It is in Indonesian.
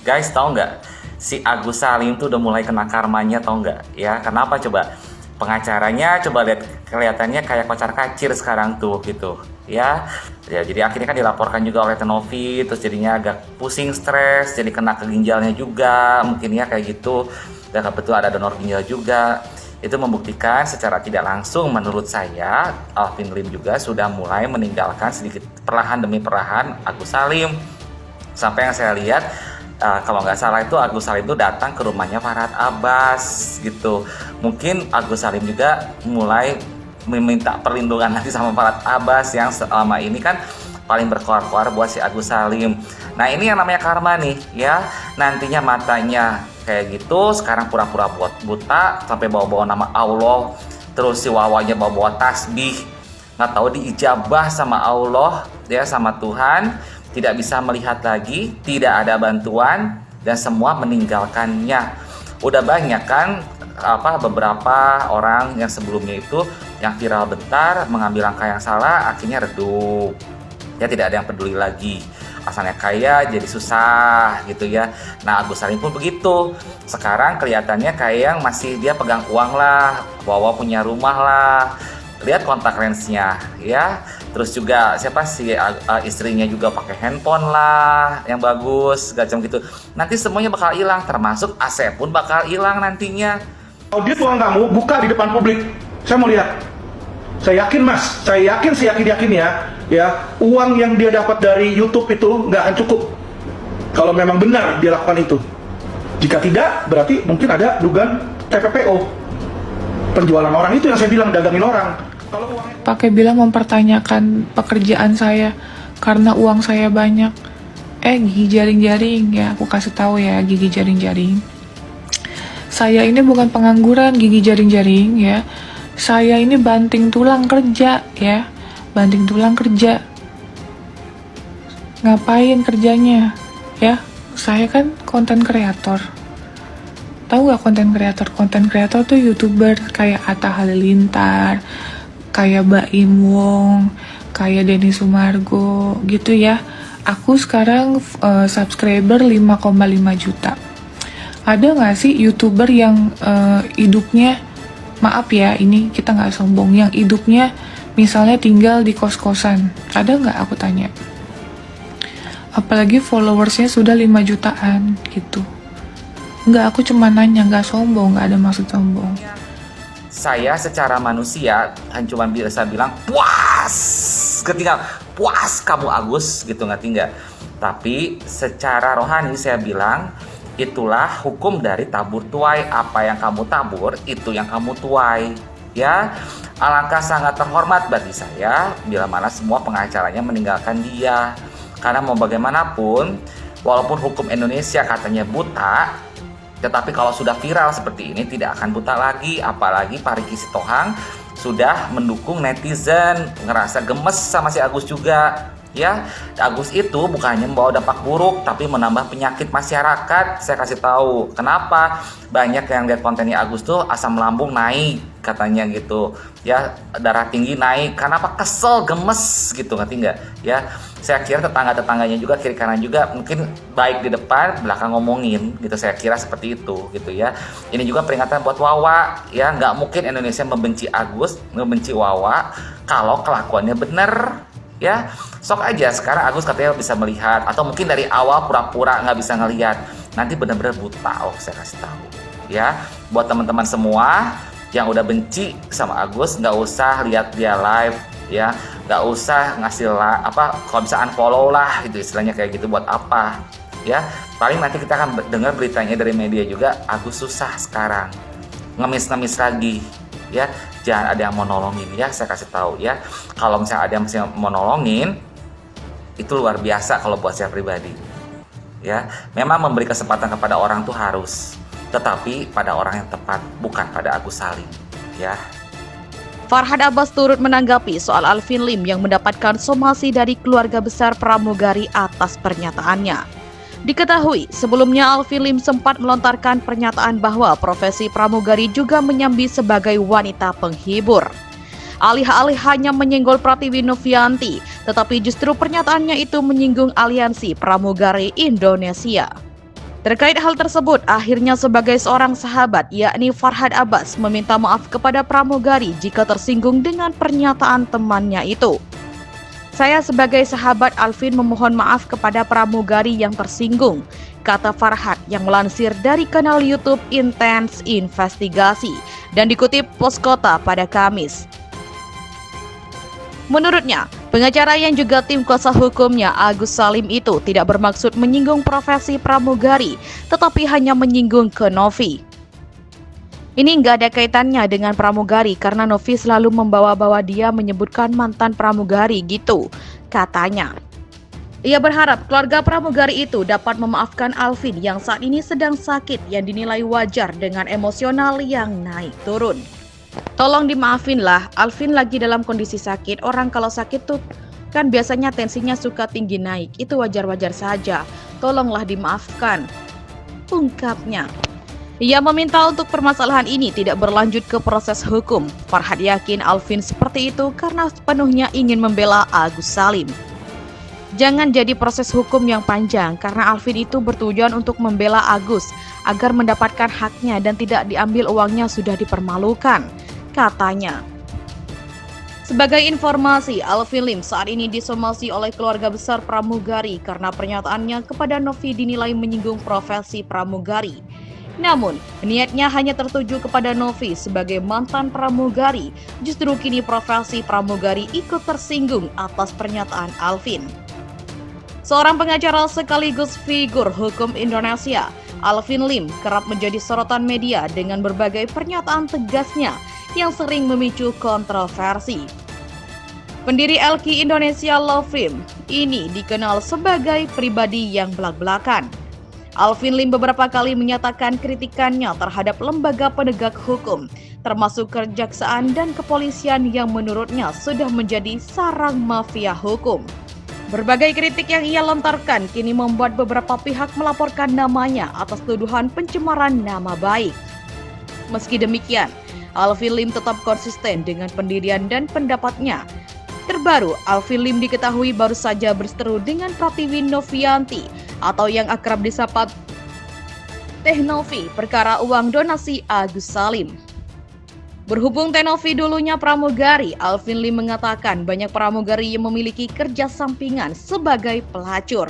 Guys, tahu nggak? Si Agus Salim tuh udah mulai kena karmanya, tahu nggak? Ya, kenapa coba? Pengacaranya coba lihat, kelihatannya kayak kocar-kacir sekarang tuh gitu. Ya, jadi akhirnya kan dilaporkan juga oleh Tenovi, terus jadinya agak pusing, stres, jadi kena ke ginjalnya juga, mungkin ya kayak gitu. Dan kebetulan ada donor ginjal juga. Itu membuktikan secara tidak langsung menurut saya Alvin Lim juga sudah mulai meninggalkan sedikit perlahan demi perlahan Agus Salim. Sampai yang saya lihat kalau nggak salah itu Agus Salim itu datang ke rumahnya Farhad Abbas gitu. Mungkin Agus Salim juga mulai meminta perlindungan nanti sama Farhad Abbas yang selama ini kan paling berkoar-koar buat si Agus Salim. Nah ini yang namanya karma nih ya. Nantinya matanya kayak gitu, sekarang pura-pura buta sampai bawa-bawa nama Allah, terus si Wawanya bawa-bawa tasbih, nggak tahu diijabah sama Allah ya, sama Tuhan, tidak bisa melihat lagi, tidak ada bantuan, dan semua meninggalkannya. Udah banyak kan beberapa orang yang sebelumnya itu yang viral bentar mengambil langkah yang salah, akhirnya redup ya, tidak ada yang peduli lagi, asalnya kaya jadi susah gitu ya. Nah Agus Salim pun begitu, sekarang kelihatannya kayak yang masih dia pegang uang lah, Wawa punya rumah lah, lihat kontak lensnya ya, terus juga siapa sih istrinya juga pakai handphone lah yang bagus, macam gitu. Nanti semuanya bakal hilang, termasuk Asep pun bakal hilang nantinya. Audit uang kamu buka di depan publik, saya mau lihat. Saya yakin mas, saya yakin ya uang yang dia dapat dari YouTube itu nggak akan cukup kalau memang benar dia lakukan itu. Jika tidak, berarti mungkin ada dugaan TPPO, penjualan orang itu yang saya bilang, dagangin orang. Kalau uangnya Pakai bilang mempertanyakan pekerjaan saya karena uang saya banyak. Gigi jaring-jaring ya, aku kasih tahu ya, gigi jaring-jaring. Saya ini bukan pengangguran, gigi jaring-jaring ya. Saya ini banting tulang kerja ya, banting tulang kerja. Ngapain kerjanya ya? Saya kan konten kreator. Tahu gak konten kreator? Konten kreator tuh YouTuber kayak Atta Halilintar, kayak Baim Wong, kayak Denny Sumargo gitu ya. Aku sekarang subscriber 5,5 juta. Ada gak sih YouTuber yang hidupnya, maaf ya, ini kita nggak sombong, yang hidupnya misalnya tinggal di kos-kosan? Ada nggak, aku tanya? Apalagi followersnya sudah 5 jutaan gitu. Nggak, aku cuma nanya, nggak sombong, nggak ada maksud sombong. Saya secara manusia cuma bisa bilang puas, ketinggal puas kamu Agus gitu, ngerti nggak? Tapi secara rohani saya bilang itulah hukum dari tabur tuai. Apa yang kamu tabur, itu yang kamu tuai ya. Alangkah sangat terhormat bagi saya bila mana semua pengacaranya meninggalkan dia. Karena mau bagaimanapun, walaupun hukum Indonesia katanya buta, tetapi kalau sudah viral seperti ini tidak akan buta lagi. Apalagi Pak Riki Sitohang sudah mendukung netizen, ngerasa gemes sama si Agus juga. Ya, Agus itu bukannya membawa dampak buruk, tapi menambah penyakit masyarakat. Saya kasih tahu, kenapa banyak yang lihat kontennya Agus tuh asam lambung naik katanya gitu, ya darah tinggi naik. Kenapa? Kesel, gemes gitu, ngerti nggak? Ya, saya kira tetangga-tetangganya juga kiri kanan juga mungkin baik di depan, belakang ngomongin gitu. Saya kira seperti itu gitu ya. Ini juga peringatan buat Wawa ya, nggak mungkin Indonesia membenci Agus, membenci Wawa kalau kelakuannya bener. Ya, sok aja sekarang Agus katanya bisa melihat, atau mungkin dari awal pura-pura nggak bisa ngelihat, nanti benar-benar buta. Saya kasih tahu ya, buat teman-teman semua yang udah benci sama Agus, nggak usah lihat dia live ya, nggak usah ngasih kalau bisa unfollow lah gitu, istilahnya kayak gitu. Buat apa ya? Paling nanti kita akan dengar beritanya dari media juga, Agus susah sekarang, ngemis-ngemis lagi ya. Jangan ada yang mau nolongin ya, saya kasih tahu ya. Kalau misalnya ada yang masih mau nolongin, itu luar biasa kalau buat saya pribadi ya. Memang memberi kesempatan kepada orang tuh harus, tetapi pada orang yang tepat, bukan pada Agus Salim ya. Farhad Abbas turut menanggapi soal Alvin Lim yang mendapatkan somasi dari keluarga besar pramugari atas pernyataannya. Diketahui, sebelumnya Alvin Lim sempat melontarkan pernyataan bahwa profesi pramugari juga menyambi sebagai wanita penghibur. Alih-alih hanya menyenggol Pratiwi Novianti, tetapi justru pernyataannya itu menyinggung aliansi pramugari Indonesia. Terkait hal tersebut, akhirnya sebagai seorang sahabat, yakni Farhad Abbas, meminta maaf kepada pramugari jika tersinggung dengan pernyataan temannya itu. Saya sebagai sahabat Alvin memohon maaf kepada pramugari yang tersinggung, kata Farhad yang melansir dari kanal YouTube Intens Investigasi dan dikutip Pos Kota pada Kamis. Menurutnya, pengacara yang juga tim kuasa hukumnya Agus Salim itu tidak bermaksud menyinggung profesi pramugari, tetapi hanya menyinggung ke Novi. Ini nggak ada kaitannya dengan pramugari karena Novi selalu membawa-bawa dia menyebutkan mantan pramugari gitu, katanya. Ia berharap keluarga pramugari itu dapat memaafkan Alvin yang saat ini sedang sakit yang dinilai wajar dengan emosional yang naik turun. Tolong dimaafin lah, Alvin lagi dalam kondisi sakit. Orang kalau sakit tuh kan biasanya tensinya suka tinggi naik. Itu wajar-wajar saja. Tolonglah dimaafkan, ungkapnya. Ia meminta untuk permasalahan ini tidak berlanjut ke proses hukum. Farhad yakin Alvin seperti itu karena sepenuhnya ingin membela Agus Salim. Jangan jadi proses hukum yang panjang karena Alvin itu bertujuan untuk membela Agus agar mendapatkan haknya dan tidak diambil uangnya sudah dipermalukan, katanya. Sebagai informasi, Alvin Lim saat ini disomasi oleh keluarga besar pramugari karena pernyataannya kepada Novi dinilai menyinggung profesi pramugari. Namun, niatnya hanya tertuju kepada Novi sebagai mantan pramugari. Justru kini profesi pramugari ikut tersinggung atas pernyataan Alvin. Seorang pengacara sekaligus figur hukum Indonesia, Alvin Lim kerap menjadi sorotan media dengan berbagai pernyataan tegasnya yang sering memicu kontroversi. Pendiri LQ Indonesia Law Firm ini dikenal sebagai pribadi yang belak-belakan. Alvin Lim beberapa kali menyatakan kritikannya terhadap lembaga penegak hukum, termasuk kejaksaan dan kepolisian yang menurutnya sudah menjadi sarang mafia hukum. Berbagai kritik yang ia lontarkan kini membuat beberapa pihak melaporkan namanya atas tuduhan pencemaran nama baik. Meski demikian, Alvin Lim tetap konsisten dengan pendirian dan pendapatnya. Terbaru, Alvin Lim diketahui baru saja berseteru dengan Pratiwi Novianti atau yang akrab disapa Teh Novi perkara uang donasi Agus Salim. Berhubung Teh Novi dulunya pramugari, Alvin Lim mengatakan banyak pramugari yang memiliki kerja sampingan sebagai pelacur.